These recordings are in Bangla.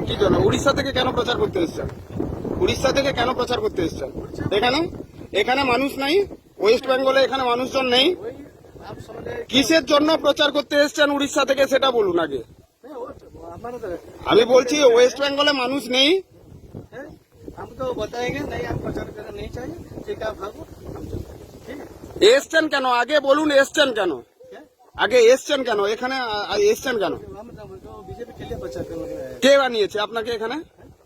কি জন্য উড়িষ্যা থেকে কেন প্রচার করতে এসছেন? উড়িষ্যা থেকে কেন প্রচার করতে এসছেন? এখানে এখানে মানুষ নাই, ওয়েস্ট বেঙ্গলে এখানে মানুষজন নেই, কিসের জন্য প্রচার করতে এসছেন উড়িষ্যা থেকে সেটা বলুন আগে। আমি বলছি ওয়েস্ট বেঙ্গলে মানুষ নেই, এসছেন কেন আগে বলুন, এসছেন কেন আগে, এসছেন কেন এখানে, এসছেন কেন? কে আনিয়েছে আপনাকে এখানে?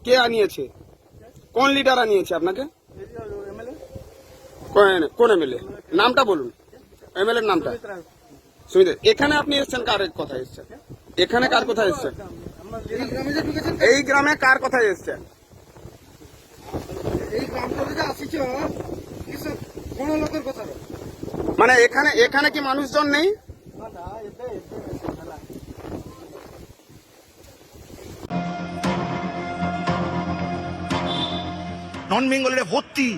কে আনিয়েছে? কোন লিডার আনিয়েছে আপনাকে? কোন এমএলএ? নামটা বলুন, এমএলএর নামটা। সুমিত, এখানে আপনি এসছেন কার কথায় এসছেন? এখানে কার কথায় এসছেন? এই গ্রামে কার কথায় এসছেন? মানে এখানে এখানে কি মানুষজন নেই? নন বেঙ্গলের ভর্তি,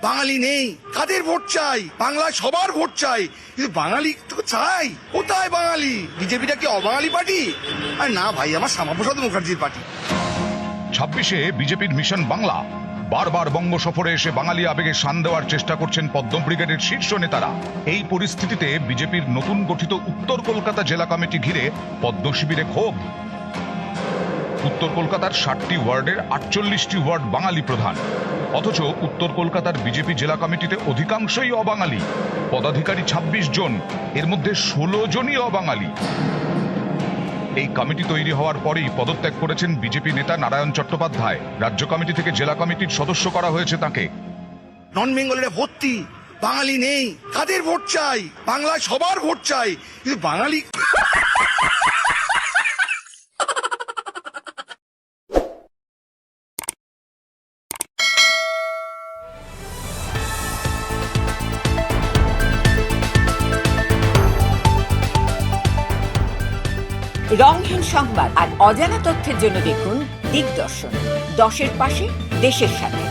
বাঙালি নেই, কাদের ভোট চাই? বাংলায় সবার ভোট চাই, কিন্তু বাঙালি তো চাই কোথায়? বাঙালি বিজেপিটা কি অবাঙালি পার্টি? আর না ভাই, আমার শ্যামাপ্রসাদ মুখার্জির পার্টি। 26-এ বিজেপির মিশন বাংলা। বারবার বঙ্গ সফরে এসে বাঙালি আবেগে শান দেওয়ার চেষ্টা করছেন পদ্ম ব্রিগেডের শীর্ষ নেতারা। এই পরিস্থিতিতে বিজেপির নতুন গঠিত উত্তর কলকাতা জেলা কমিটি ঘিরে পদ্ম শিবিরে ক্ষোভ। উত্তর কলকাতার 60টি ওয়ার্ডের 48টি ওয়ার্ড বাঙালি প্রধান, অথচ উত্তর কলকাতার বিজেপি জেলা কমিটিতে অধিকাংশই অবাঙালি। পদাধিকারী 26 জন, এর মধ্যে 16 জনই অবাঙালি। এই কমিটি তৈরি হওয়ার পরেই পদত্যাগ করেছেন বিজেপি নেতা নারায়ণ চট্টোপাধ্যায়। রাজ্য কমিটি থেকে জেলা কমিটির সদস্য করা হয়েছে তাকে। নন বেঙ্গলের ভর্তি, বাঙালি নেই, কাদের ভোট চাই? বাংলায় সবার ভোট চাই, কিন্তু বাঙালি রংহীন সংবাদ আর অজানা তথ্যের জন্য দেখুন দিগদর্শন, 10-এর পাশে, দেশের সাথে।